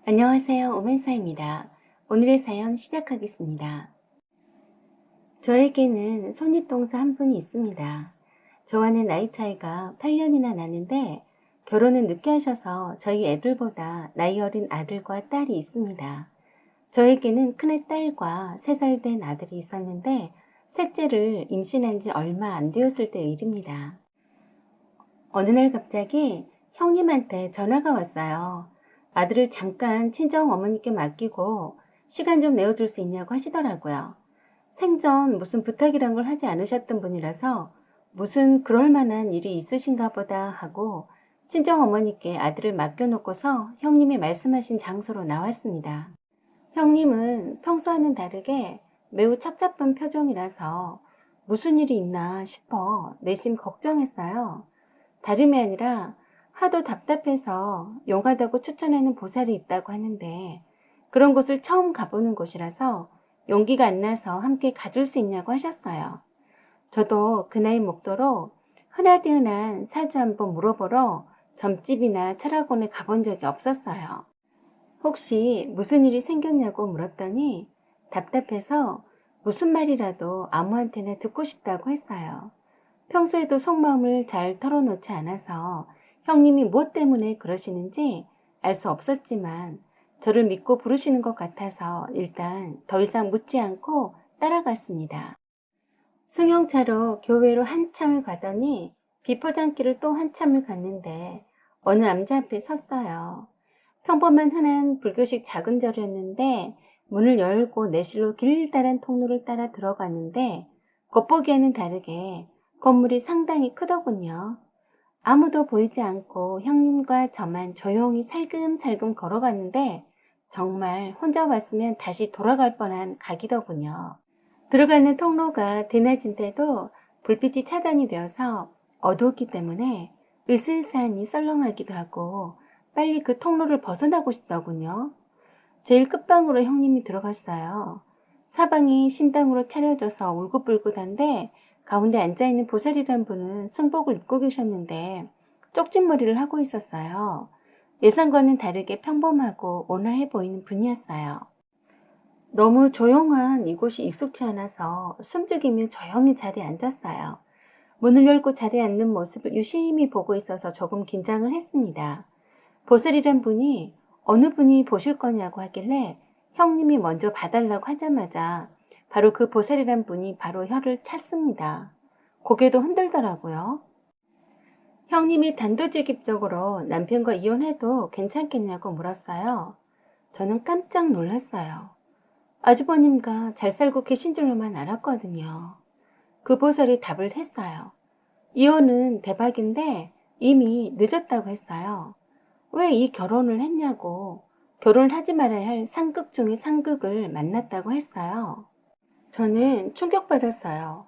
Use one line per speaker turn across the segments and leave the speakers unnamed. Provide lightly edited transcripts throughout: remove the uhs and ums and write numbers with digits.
안녕하세요. 오멘사입니다. 오늘의 사연 시작하겠습니다. 저에게는 손윗동서 한 분이 있습니다. 저와는 나이 차이가 8년이나 나는데 결혼은 늦게 하셔서 저희 애들보다 나이 어린 아들과 딸이 있습니다. 저에게는 큰애 딸과 3살 된 아들이 있었는데 셋째를 임신한 지 얼마 안 되었을 때의 일입니다. 어느 날 갑자기 형님한테 전화가 왔어요. 아들을 잠깐 친정 어머니께 맡기고 시간 좀 내어줄 수 있냐고 하시더라고요. 생전 무슨 부탁이란 걸 하지 않으셨던 분이라서 무슨 그럴 만한 일이 있으신가 보다 하고 친정 어머니께 아들을 맡겨놓고서 형님이 말씀하신 장소로 나왔습니다. 형님은 평소와는 다르게 매우 착잡한 표정이라서 무슨 일이 있나 싶어 내심 걱정했어요. 다름이 아니라 하도 답답해서 용하다고 추천하는 보살이 있다고 하는데 그런 곳을 처음 가보는 곳이라서 용기가 안 나서 함께 가줄 수 있냐고 하셨어요. 저도 그 나이 먹도록 흔하디흔한 사주 한번 물어보러 점집이나 철학원에 가본 적이 없었어요. 혹시 무슨 일이 생겼냐고 물었더니 답답해서 무슨 말이라도 아무한테나 듣고 싶다고 했어요. 평소에도 속마음을 잘 털어놓지 않아서 형님이 무엇 때문에 그러시는지 알 수 없었지만 저를 믿고 부르시는 것 같아서 일단 더 이상 묻지 않고 따라갔습니다. 승용차로 교회로 한참을 가더니 비포장길을 또 한참을 갔는데 어느 남자 앞에 섰어요. 평범한 흔한 불교식 작은 절이었는데 문을 열고 내실로 길다란 통로를 따라 들어갔는데 겉보기에는 다르게 건물이 상당히 크더군요. 아무도 보이지 않고 형님과 저만 조용히 살금살금 걸어갔는데 정말 혼자 왔으면 다시 돌아갈 뻔한 각이더군요. 들어가는 통로가 드나진데도 불빛이 차단이 되어서 어두웠기 때문에 으스스하니 썰렁하기도 하고 빨리 그 통로를 벗어나고 싶더군요. 제일 끝방으로 형님이 들어갔어요. 사방이 신당으로 차려져서 울긋불긋한데 가운데 앉아있는 보살이란 분은 승복을 입고 계셨는데 쪽진머리를 하고 있었어요. 예상과는 다르게 평범하고 온화해 보이는 분이었어요. 너무 조용한 이곳이 익숙치 않아서 숨죽이며 조용히 자리에 앉았어요. 문을 열고 자리에 앉는 모습을 유심히 보고 있어서 조금 긴장을 했습니다. 보슬이란 분이 어느 분이 보실 거냐고 하길래 형님이 먼저 봐달라고 하자마자 바로 그 보살이란 분이 바로 혀를 찼습니다. 고개도 흔들더라고요. 형님이 단도직입적으로 남편과 이혼해도 괜찮겠냐고 물었어요. 저는 깜짝 놀랐어요. 아주버님과 잘 살고 계신 줄로만 알았거든요. 그 보살이 답을 했어요. 이혼은 대박인데 이미 늦었다고 했어요. 왜 이 결혼을 했냐고 결혼을 하지 말아야 할 상극 중의 상극을 만났다고 했어요. 저는 충격받았어요.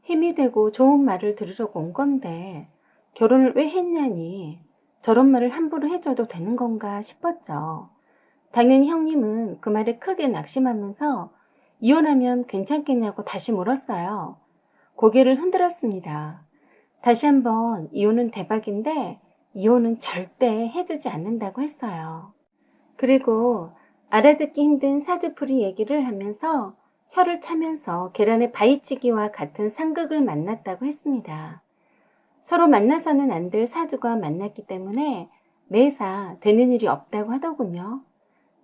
힘이 되고 좋은 말을 들으려고 온 건데 결혼을 왜 했냐니 저런 말을 함부로 해줘도 되는 건가 싶었죠. 당연히 형님은 그 말에 크게 낙심하면서 이혼하면 괜찮겠냐고 다시 물었어요. 고개를 흔들었습니다. 다시 한번 이혼은 대박인데 이혼은 절대 해주지 않는다고 했어요. 그리고 알아듣기 힘든 사주풀이 얘기를 하면서 혀를 차면서 계란의 바위치기와 같은 상극을 만났다고 했습니다. 서로 만나서는 안 될 사주가 만났기 때문에 매사 되는 일이 없다고 하더군요.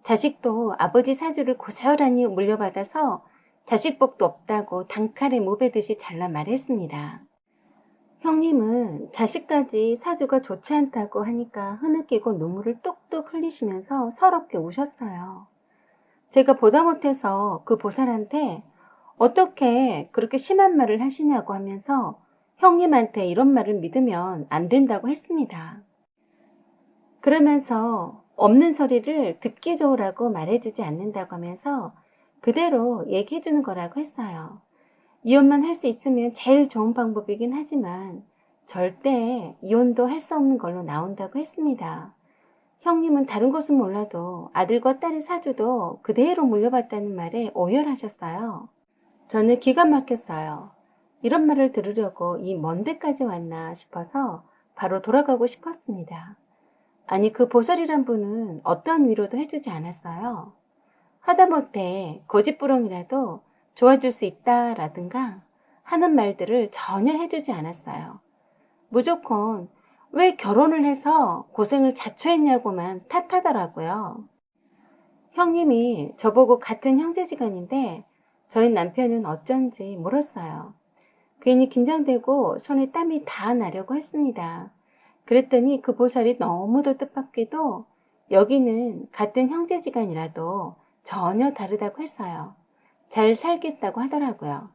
자식도 아버지 사주를 고스란히 물려받아서 자식복도 없다고 단칼에 무배듯이 잘라 말했습니다. 형님은 자식까지 사주가 좋지 않다고 하니까 흐느끼고 눈물을 뚝뚝 흘리시면서 서럽게 우셨어요. 제가 보다 못해서 그 보살한테 어떻게 그렇게 심한 말을 하시냐고 하면서 형님한테 이런 말을 믿으면 안 된다고 했습니다. 그러면서 없는 소리를 듣기 좋으라고 말해주지 않는다고 하면서 그대로 얘기해주는 거라고 했어요. 이혼만 할 수 있으면 제일 좋은 방법이긴 하지만 절대 이혼도 할 수 없는 걸로 나온다고 했습니다. 형님은 다른 것은 몰라도 아들과 딸의 사주도 그대로 물려받다는 말에 오열하셨어요. 저는 기가 막혔어요. 이런 말을 들으려고 이 먼 데까지 왔나 싶어서 바로 돌아가고 싶었습니다. 아니, 그 보살이란 분은 어떤 위로도 해주지 않았어요. 하다못해 고집부렁이라도 좋아질 수 있다라든가 하는 말들을 전혀 해주지 않았어요. 무조건 왜 결혼을 해서 고생을 자초했냐고만 탓하더라고요. 형님이 저보고 같은 형제지간인데 저희 남편은 어쩐지 물었어요. 괜히 긴장되고 손에 땀이 다 나려고 했습니다. 그랬더니 그 보살이 너무도 뜻밖에도 여기는 같은 형제지간이라도 전혀 다르다고 했어요. 잘 살겠다고 하더라고요.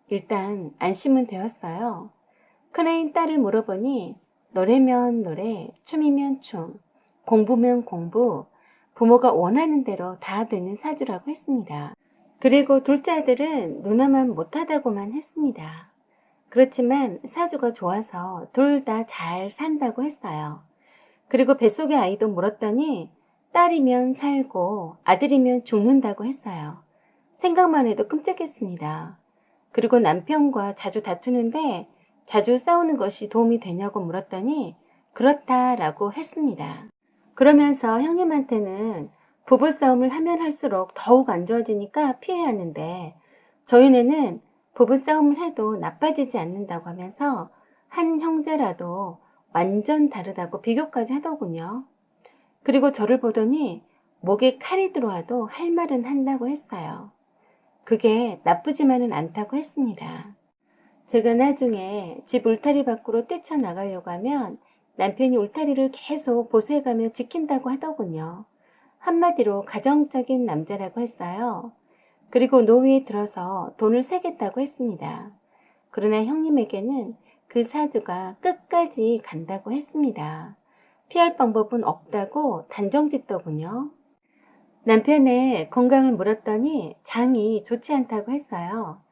일단 안심은 되었어요. 큰애인 딸을 물어보니 노래면 노래, 춤이면 춤, 공부면 공부, 부모가 원하는 대로 다 되는 사주라고 했습니다. 그리고 둘째 아들은 누나만 못하다고만 했습니다. 그렇지만 사주가 좋아서 둘 다 잘 산다고 했어요. 그리고 뱃속의 아이도 물었더니 딸이면 살고 아들이면 죽는다고 했어요. 생각만 해도 끔찍했습니다. 그리고 남편과 자주 다투는데 자주 싸우는 것이 도움이 되냐고 물었더니 그렇다라고 했습니다. 그러면서 형님한테는 부부싸움을 하면 할수록 더욱 안 좋아지니까 피해야 하는데 저희네는 부부싸움을 해도 나빠지지 않는다고 하면서 한 형제라도 완전 다르다고 비교까지 하더군요. 그리고 저를 보더니 목에 칼이 들어와도 할 말은 한다고 했어요. 그게 나쁘지만은 않다고 했습니다. 제가 나중에 집 울타리 밖으로 뛰쳐나가려고 하면 남편이 울타리를 계속 보수해가며 지킨다고 하더군요. 한마디로 가정적인 남자라고 했어요. 그리고 노후에 들어서 돈을 세겠다고 했습니다. 그러나 형님에게는 그 사주가 끝까지 간다고 했습니다. 피할 방법은 없다고 단정짓더군요. 남편의 건강을 물었더니 장이 좋지 않다고 했어요.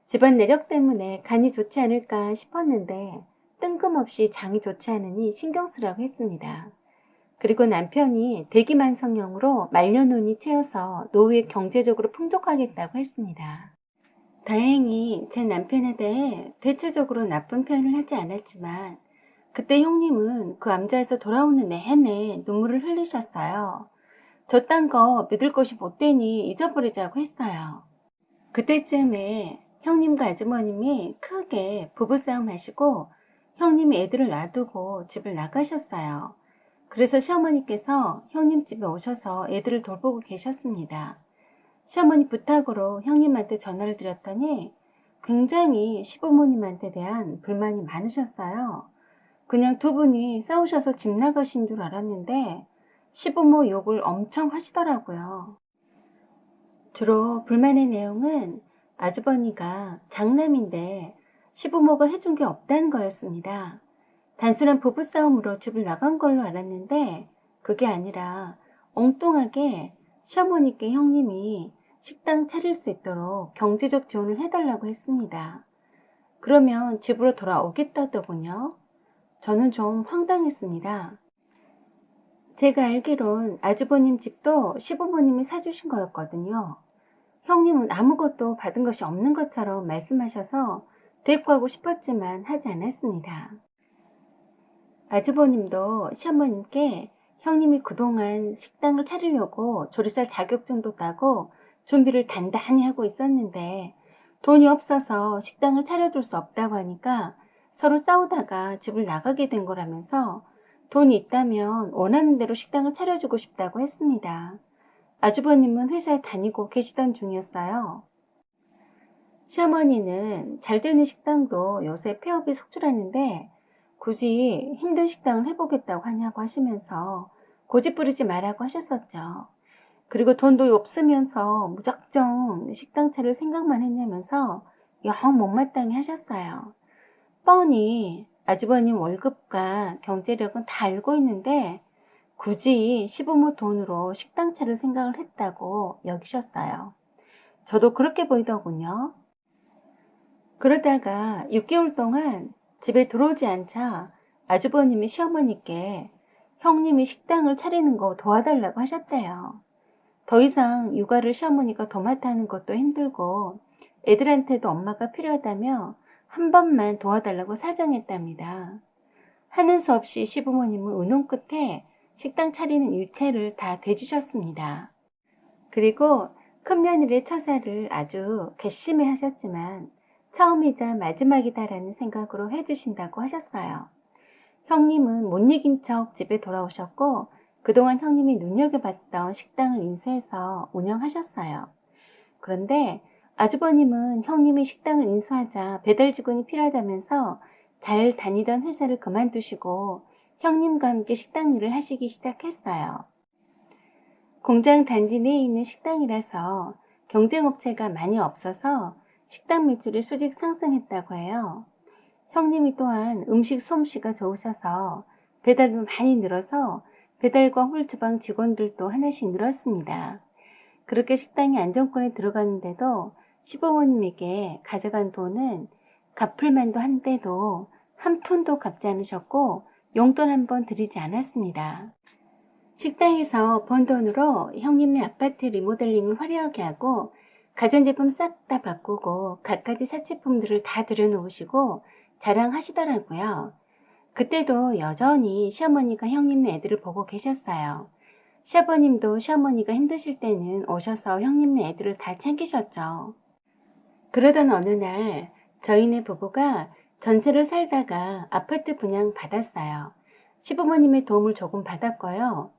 집안 내력 때문에 간이 좋지 않을까 싶었는데 뜬금없이 장이 좋지 않으니 신경 쓰라고 했습니다. 그리고 남편이 대기만성형으로 말년운이 채여서 노후에 경제적으로 풍족하겠다고 했습니다. 다행히 제 남편에 대해 대체적으로 나쁜 표현을 하지 않았지만 그때 형님은 그 암자에서 돌아오는 내내 눈물을 흘리셨어요. 저딴 거 믿을 것이 못 되니 잊어버리자고 했어요. 그때쯤에 형님과 아주머님이 크게 부부싸움 하시고 형님이 애들을 놔두고 집을 나가셨어요. 그래서 시어머니께서 형님 집에 오셔서 애들을 돌보고 계셨습니다. 시어머니 부탁으로 형님한테 전화를 드렸더니 굉장히 시부모님한테 대한 불만이 많으셨어요. 그냥 두 분이 싸우셔서 집 나가신 줄 알았는데 시부모 욕을 엄청 하시더라고요. 주로 불만의 내용은 아주버니가 장남인데 시부모가 해준 게 없다는 거였습니다. 단순한 부부싸움으로 집을 나간 걸로 알았는데 그게 아니라 엉뚱하게 시어머니께 형님이 식당 차릴 수 있도록 경제적 지원을 해달라고 했습니다. 그러면 집으로 돌아오겠다더군요. 저는 좀 황당했습니다. 제가 알기론 아주버님 집도 시부모님이 사주신 거였거든요. 형님은 아무것도 받은 것이 없는 것처럼 말씀하셔서 대꾸하고 싶었지만 하지 않았습니다. 아주버님도 시어머님께 형님이 그동안 식당을 차리려고 조리살 자격증도 따고 준비를 단단히 하고 있었는데 돈이 없어서 식당을 차려줄 수 없다고 하니까 서로 싸우다가 집을 나가게 된 거라면서 돈이 있다면 원하는 대로 식당을 차려주고 싶다고 했습니다. 아주버님은 회사에 다니고 계시던 중이었어요. 시어머니는 잘 되는 식당도 요새 폐업이 속출하는데 굳이 힘든 식당을 해보겠다고 하냐고 하시면서 고집 부리지 말라고 하셨었죠. 그리고 돈도 없으면서 무작정 식당 차릴 생각만 했냐면서 영 못마땅해 하셨어요. 뻔히 아주버님 월급과 경제력은 다 알고 있는데 굳이 시부모 돈으로 식당 차릴 생각을 했다고 여기셨어요. 저도 그렇게 보이더군요. 그러다가 6개월 동안 집에 들어오지 않자 아주버님이 시어머니께 형님이 식당을 차리는 거 도와달라고 하셨대요. 더 이상 육아를 시어머니가 도맡아 하는 것도 힘들고 애들한테도 엄마가 필요하다며 한 번만 도와달라고 사정했답니다. 하는 수 없이 시부모님은 의논 끝에 식당 차리는 일체를 다 대주셨습니다. 그리고 큰 며느리의 처사를 아주 괘씸해 하셨지만 처음이자 마지막이다라는 생각으로 해주신다고 하셨어요. 형님은 못 이긴 척 집에 돌아오셨고 그동안 형님이 눈여겨봤던 식당을 인수해서 운영하셨어요. 그런데 아주버님은 형님이 식당을 인수하자 배달 직원이 필요하다면서 잘 다니던 회사를 그만두시고 형님과 함께 식당 일을 하시기 시작했어요. 공장 단지 내에 있는 식당이라서 경쟁업체가 많이 없어서 식당 매출이 수직 상승했다고 해요. 형님이 또한 음식 솜씨가 좋으셔서 배달도 많이 늘어서 배달과 홀주방 직원들도 하나씩 늘었습니다. 그렇게 식당이 안정권에 들어갔는데도 시부모님에게 가져간 돈은 갚을 만도 한데도 한 푼도 갚지 않으셨고 용돈 한 번 드리지 않았습니다. 식당에서 번 돈으로 형님네 아파트 리모델링을 화려하게 하고 가전제품 싹 다 바꾸고 갖가지 사치품들을 다 들여놓으시고 자랑하시더라고요. 그때도 여전히 시어머니가 형님네 애들을 보고 계셨어요. 시아버님도 시어머니가 힘드실 때는 오셔서 형님네 애들을 다 챙기셨죠. 그러던 어느 날 저희네 부부가 전세를 살다가 아파트 분양 받았어요. 시부모님의 도움을 조금 받았고요.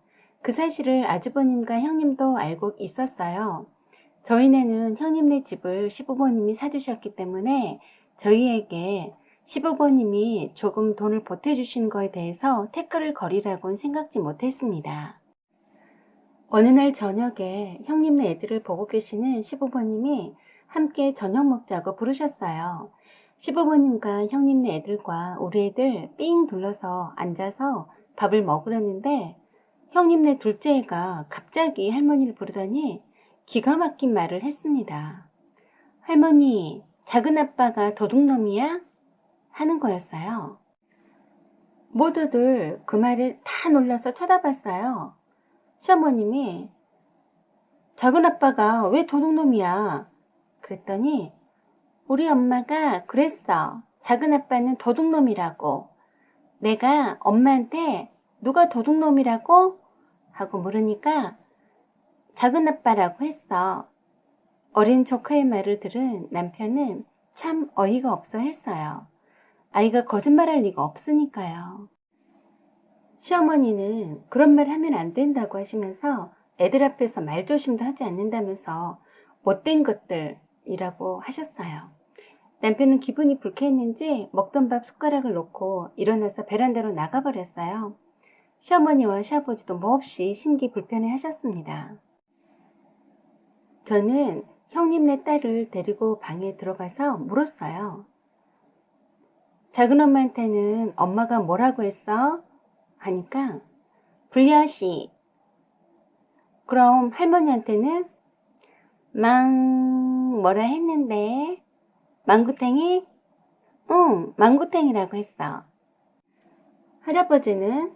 그 사실을 아주버님과 형님도 알고 있었어요. 저희네는 형님네 집을 시부모님이 사주셨기 때문에 저희에게 시부모님이 조금 돈을 보태주신 거에 대해서 태클을 거리라고는 생각지 못했습니다. 어느 날 저녁에 형님네 애들을 보고 계시는 시부모님이 함께 저녁 먹자고 부르셨어요. 시부모님과 형님네 애들과 우리 애들 삥 둘러서 앉아서 밥을 먹으려는데 형님네 둘째 애가 갑자기 할머니를 부르더니 기가 막힌 말을 했습니다. 할머니, 작은 아빠가 도둑놈이야? 하는 거였어요. 모두들 그 말에 다 놀라서 쳐다봤어요. 시어머님이 작은 아빠가 왜 도둑놈이야? 그랬더니 우리 엄마가 그랬어. 작은 아빠는 도둑놈이라고. 내가 엄마한테 누가 도둑놈이라고? 하고 물으니까 작은 아빠라고 했어. 어린 조카의 말을 들은 남편은 참 어이가 없어 했어요. 아이가 거짓말할 리가 없으니까요. 시어머니는 그런 말 하면 안 된다고 하시면서 애들 앞에서 말조심도 하지 않는다면서 못된 것들이라고 하셨어요. 남편은 기분이 불쾌했는지 먹던 밥 숟가락을 놓고 일어나서 베란다로 나가버렸어요. 시어머니와 시아버지도 몹시 심기 불편해 하셨습니다. 저는 형님네 딸을 데리고 방에 들어가서 물었어요. 작은 엄마한테는 엄마가 뭐라고 했어? 하니까 불려시. 그럼 할머니한테는 뭐라 했는데? 망구탱이? 응, 망구탱이라고 했어. 할아버지는?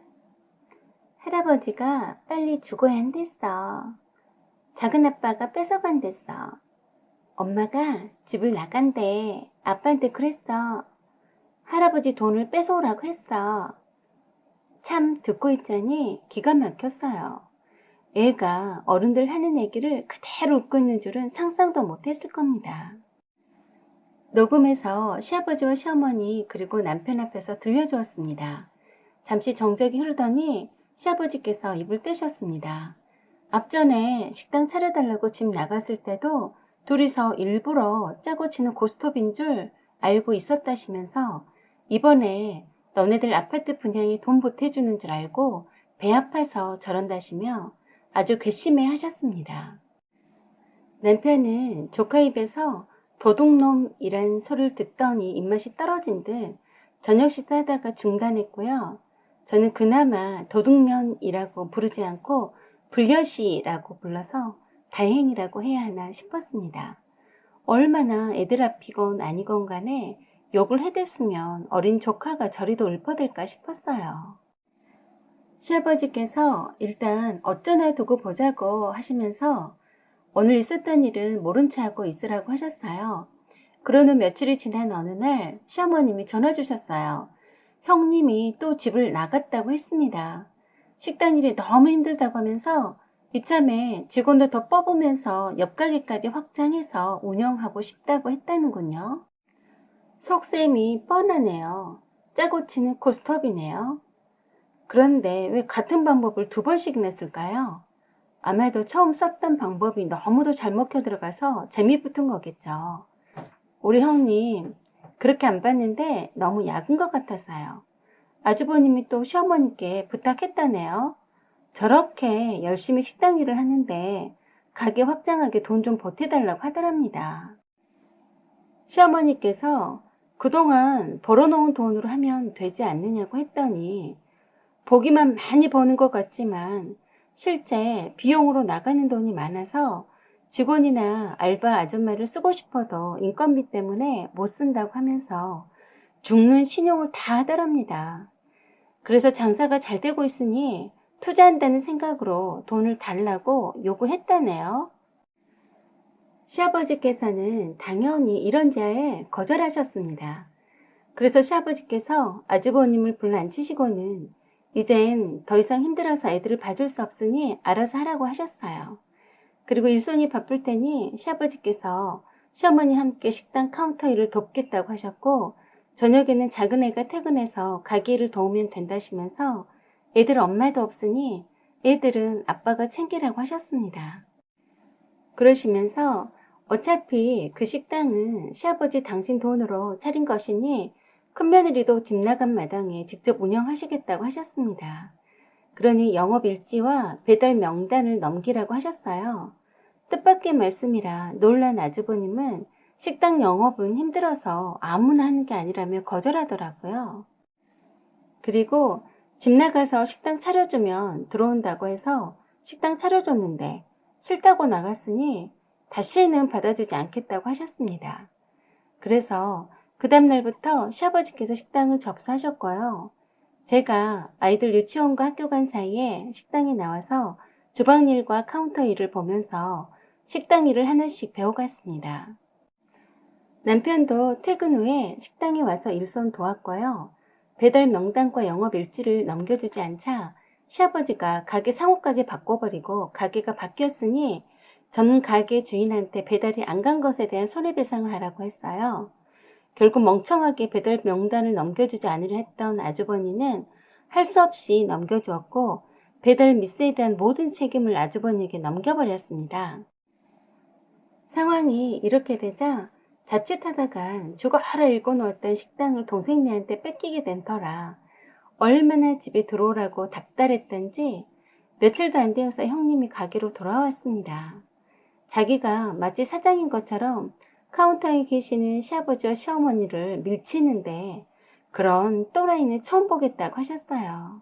할아버지가 빨리 죽어야 한댔어. 작은 아빠가 뺏어간댔어. 엄마가 집을 나간대. 아빠한테 그랬어. 할아버지 돈을 뺏어오라고 했어. 참 듣고 있자니 기가 막혔어요. 애가 어른들 하는 얘기를 그대로 웃고 있는 줄은 상상도 못했을 겁니다. 녹음해서 시아버지와 시어머니 그리고 남편 앞에서 들려주었습니다. 잠시 정적이 흐르더니 시아버지께서 입을 떼셨습니다. 앞전에 식당 차려달라고 집 나갔을 때도 둘이서 일부러 짜고 치는 고스톱인 줄 알고 있었다시면서 이번에 너네들 아파트 분양에 돈 보태주는 줄 알고 배 아파서 저런다시며 아주 괘씸해 하셨습니다. 남편은 조카 입에서 도둑놈이란 소리를 듣더니 입맛이 떨어진 듯 저녁 식사하다가 중단했고요. 저는 그나마 도둑년이라고 부르지 않고 불려시라고 불러서 다행이라고 해야 하나 싶었습니다. 얼마나 애들 앞이건 아니건 간에 욕을 해댔으면 어린 조카가 저리도 읊어댈까 싶었어요. 시아버지께서 일단 어쩌나 두고 보자고 하시면서 오늘 있었던 일은 모른 체 하고 있으라고 하셨어요. 그러는 며칠이 지난 어느 날 시어머님이 전화 주셨어요. 형님이 또 집을 나갔다고 했습니다. 식당 일이 너무 힘들다고 하면서 이참에 직원도 더 뽑으면서 옆 가게까지 확장해서 운영하고 싶다고 했다는군요. 속셈이 뻔하네요. 짜고 치는 고스톱이네요. 그런데 왜 같은 방법을 두 번씩이나 쓸까요? 아마도 처음 썼던 방법이 너무도 잘 먹혀 들어가서 재미 붙은 거겠죠. 우리 형님, 그렇게 안 봤는데 너무 약은 것 같아서요. 아주버님이 또 시어머니께 부탁했다네요. 저렇게 열심히 식당 일을 하는데 가게 확장하게 돈 좀 보태달라고 하더랍니다. 시어머니께서 그동안 벌어놓은 돈으로 하면 되지 않느냐고 했더니 보기만 많이 버는 것 같지만 실제 비용으로 나가는 돈이 많아서 직원이나 알바 아줌마를 쓰고 싶어도 인건비 때문에 못 쓴다고 하면서 죽는 신용을 다 하더랍니다. 그래서 장사가 잘 되고 있으니 투자한다는 생각으로 돈을 달라고 요구했다네요. 시아버지께서는 당연히 이런 제안에 거절하셨습니다. 그래서 시아버지께서 아주버님을 불러앉히시고는 이젠 더 이상 힘들어서 애들을 봐줄 수 없으니 알아서 하라고 하셨어요. 그리고 일손이 바쁠 테니 시아버지께서 시어머니와 함께 식당 카운터 일을 돕겠다고 하셨고 저녁에는 작은 애가 퇴근해서 가게 일을 도우면 된다시면서 애들 엄마도 없으니 애들은 아빠가 챙기라고 하셨습니다. 그러시면서 어차피 그 식당은 시아버지 당신 돈으로 차린 것이니 큰며느리도 집 나간 마당에 직접 운영하시겠다고 하셨습니다. 그러니 영업일지와 배달 명단을 넘기라고 하셨어요. 뜻밖의 말씀이라 놀란 아주버님은 식당 영업은 힘들어서 아무나 하는 게 아니라며 거절하더라고요. 그리고 집 나가서 식당 차려주면 들어온다고 해서 식당 차려줬는데 싫다고 나갔으니 다시는 받아주지 않겠다고 하셨습니다. 그래서 그 다음날부터 시아버지께서 식당을 접수하셨고요. 제가 아이들 유치원과 학교 간 사이에 식당에 나와서 주방 일과 카운터 일을 보면서 식당 일을 하나씩 배워갔습니다. 남편도 퇴근 후에 식당에 와서 일손 도왔고요. 배달 명단과 영업 일지를 넘겨주지 않자 시아버지가 가게 상호까지 바꿔버리고 가게가 바뀌었으니 전 가게 주인한테 배달이 안 간 것에 대한 손해배상을 하라고 했어요. 결국 멍청하게 배달 명단을 넘겨주지 않으려 했던 아주버니는 할 수 없이 넘겨주었고 배달 미스에 대한 모든 책임을 아주버니에게 넘겨버렸습니다. 상황이 이렇게 되자 자칫하다간 죽어라 읽어놓았던 식당을 동생네한테 뺏기게 된 터라 얼마나 집에 들어오라고 답답했던지 며칠도 안 되어서 형님이 가게로 돌아왔습니다. 자기가 마치 사장인 것처럼 카운터에 계시는 시아버지와 시어머니를 밀치는데 그런 또라이는 처음 보겠다고 하셨어요.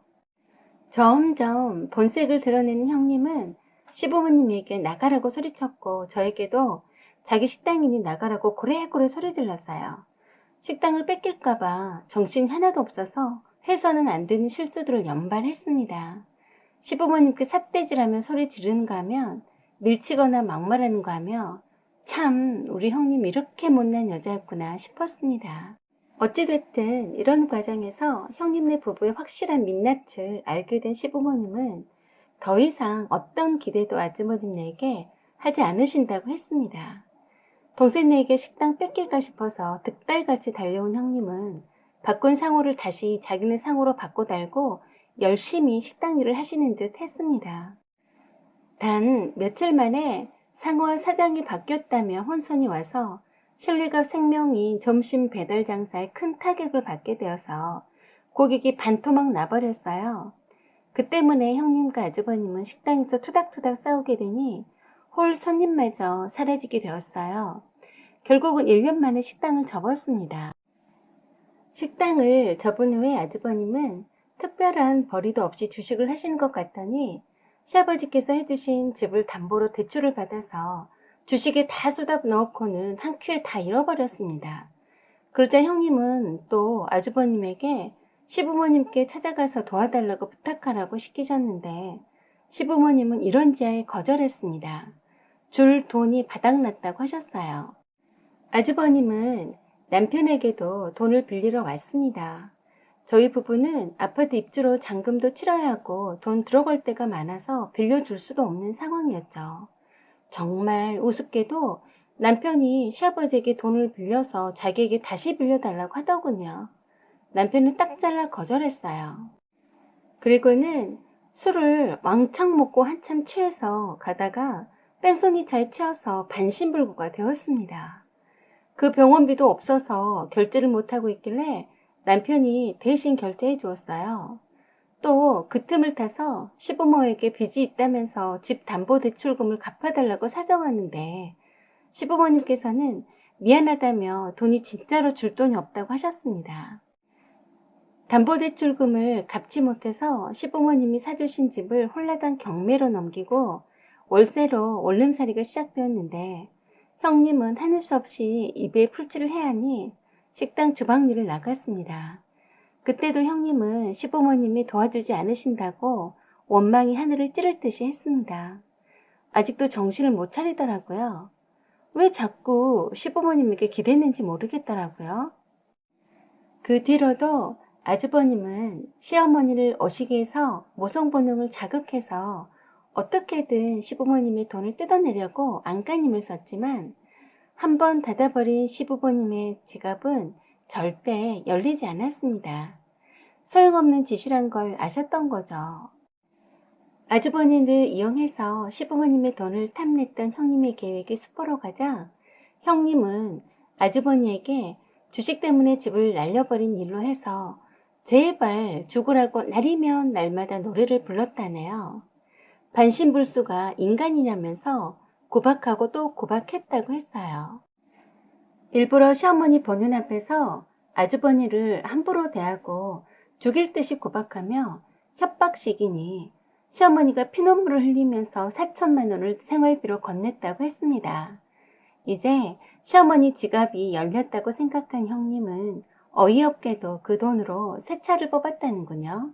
점점 본색을 드러내는 형님은 시부모님에게 나가라고 소리쳤고 저에게도 자기 식당이니 나가라고 고래고래 소리 질렀어요. 식당을 뺏길까봐 정신이 하나도 없어서 해서는 안 되는 실수들을 연발했습니다. 시부모님께 삿대질하며 소리 지르는가 하면 밀치거나 막말하는가 하며 참 우리 형님 이렇게 못난 여자였구나 싶었습니다. 어찌됐든 이런 과정에서 형님네 부부의 확실한 민낯을 알게 된 시부모님은 더 이상 어떤 기대도 아주버님에게 하지 않으신다고 했습니다. 동생네에게 식당 뺏길까 싶어서 득달같이 달려온 형님은 바꾼 상호를 다시 자기네 상호로 바꿔 달고 열심히 식당 일을 하시는 듯 했습니다. 단 며칠 만에 상호와 사장이 바뀌었다며 혼선이 와서 신뢰가 생명인 점심 배달 장사에 큰 타격을 받게 되어서 고객이 반토막 나버렸어요. 그 때문에 형님과 아주버님은 식당에서 투닥투닥 싸우게 되니 홀 손님마저 사라지게 되었어요. 결국은 1년 만에 식당을 접었습니다. 식당을 접은 후에 아주버님은 특별한 벌이도 없이 주식을 하시는 것 같더니 시아버지께서 해주신 집을 담보로 대출을 받아서 주식에 다 쏟아 넣고는 한 큐에 다 잃어버렸습니다. 그러자 형님은 또 아주버님에게 시부모님께 찾아가서 도와달라고 부탁하라고 시키셨는데 시부모님은 이런 제안에 거절했습니다. 줄 돈이 바닥났다고 하셨어요. 아주버님은 남편에게도 돈을 빌리러 왔습니다. 저희 부부는 아파트 입주로 잔금도 치러야 하고 돈 들어갈 때가 많아서 빌려줄 수도 없는 상황이었죠. 정말 우습게도 남편이 시아버지에게 돈을 빌려서 자기에게 다시 빌려달라고 하더군요. 남편은 딱 잘라 거절했어요. 그리고는 술을 왕창 먹고 한참 취해서 가다가 뺑소니 차에 치여서 반신불구가 되었습니다. 그 병원비도 없어서 결제를 못하고 있길래 남편이 대신 결제해 주었어요. 또 그 틈을 타서 시부모에게 빚이 있다면서 집 담보대출금을 갚아달라고 사정하는데 시부모님께서는 미안하다며 돈이 진짜로 줄 돈이 없다고 하셨습니다. 담보대출금을 갚지 못해서 시부모님이 사주신 집을 홀라당 경매로 넘기고 월세로 원룸살이가 시작되었는데 형님은 하는 수 없이 입에 풀칠을 해야 하니 식당 주방 일을 나갔습니다. 그때도 형님은 시부모님이 도와주지 않으신다고 원망이 하늘을 찌를 듯이 했습니다. 아직도 정신을 못 차리더라고요. 왜 자꾸 시부모님에게 기댔는지 모르겠더라고요. 그 뒤로도 아주버님은 시어머니를 어시게 해서 모성본능을 자극해서 어떻게든 시부모님의 돈을 뜯어내려고 안간힘을 썼지만 한번 닫아버린 시부모님의 지갑은 절대 열리지 않았습니다. 소용없는 짓이란 걸 아셨던 거죠. 아주버니를 이용해서 시부모님의 돈을 탐냈던 형님의 계획이 수포로 가자 형님은 아주버니에게 주식 때문에 집을 날려버린 일로 해서 제발 죽으라고 날이면 날마다 노래를 불렀다네요. 반신불수가 인간이냐면서 구박하고 또 구박했다고 했어요. 일부러 시어머니 보는 앞에서 아주버니를 함부로 대하고 죽일 듯이 구박하며 협박식이니 시어머니가 피눈물을 흘리면서 4천만 원을 생활비로 건넸다고 했습니다. 이제 시어머니 지갑이 열렸다고 생각한 형님은 어이없게도 그 돈으로 새 차를 뽑았다는군요.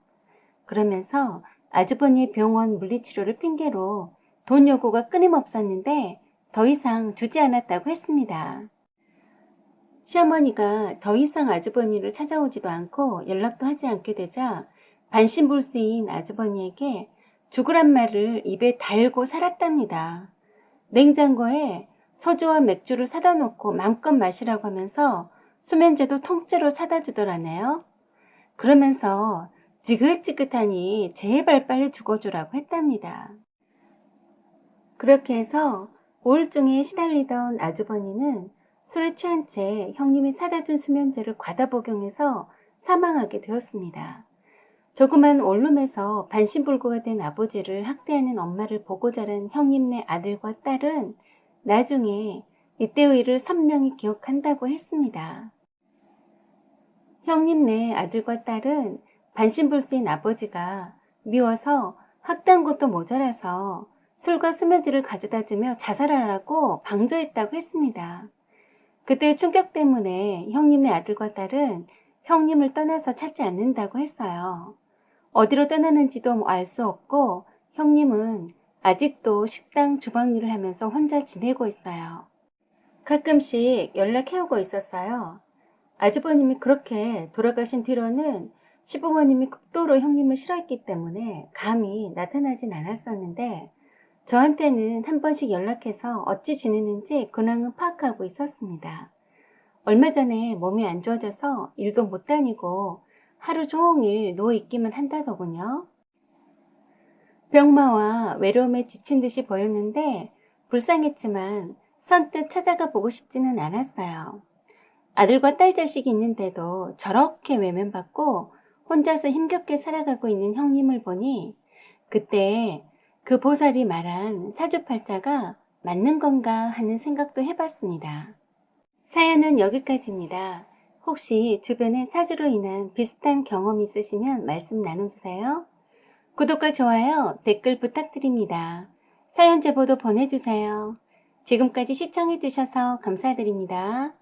그러면서 아주버니의 병원 물리치료를 핑계로 돈 요구가 끊임없었는데 더 이상 주지 않았다고 했습니다. 시어머니가 더 이상 아주버니를 찾아오지도 않고 연락도 하지 않게 되자 반신불수인 아주버니에게 죽으란 말을 입에 달고 살았답니다. 냉장고에 소주와 맥주를 사다 놓고 마음껏 마시라고 하면서 수면제도 통째로 사다 주더라네요. 그러면서 지긋지긋하니 제발 빨리 죽어주라고 했답니다. 그렇게 해서 우울증에 시달리던 아주버니는 술에 취한 채 형님이 사다 준 수면제를 과다 복용해서 사망하게 되었습니다. 조그만 원룸에서 반신불구가 된 아버지를 학대하는 엄마를 보고 자란 형님네 아들과 딸은 나중에 이때의 일을 선명히 기억한다고 했습니다. 형님네 아들과 딸은 반신불수인 아버지가 미워서 학대한 것도 모자라서 술과 수면제를 가져다 주며 자살하라고 방조했다고 했습니다. 그때의 충격 때문에 형님의 아들과 딸은 형님을 떠나서 찾지 않는다고 했어요. 어디로 떠나는지도 알 수 없고 형님은 아직도 식당 주방 일을 하면서 혼자 지내고 있어요. 가끔씩 연락해오고 있었어요. 아주버님이 그렇게 돌아가신 뒤로는 시부모님이 극도로 형님을 싫어했기 때문에 감히 나타나진 않았었는데 저한테는 한 번씩 연락해서 어찌 지내는지 근황을 파악하고 있었습니다. 얼마 전에 몸이 안 좋아져서 일도 못 다니고 하루 종일 누워있기만 한다더군요. 병마와 외로움에 지친 듯이 보였는데 불쌍했지만 선뜻 찾아가 보고 싶지는 않았어요. 아들과 딸 자식이 있는데도 저렇게 외면받고 혼자서 힘겹게 살아가고 있는 형님을 보니 그때 그 보살이 말한 사주팔자가 맞는 건가 하는 생각도 해봤습니다. 사연은 여기까지입니다. 혹시 주변에 사주로 인한 비슷한 경험이 있으시면 말씀 나눠주세요. 구독과 좋아요, 댓글 부탁드립니다. 사연 제보도 보내주세요. 지금까지 시청해주셔서 감사드립니다.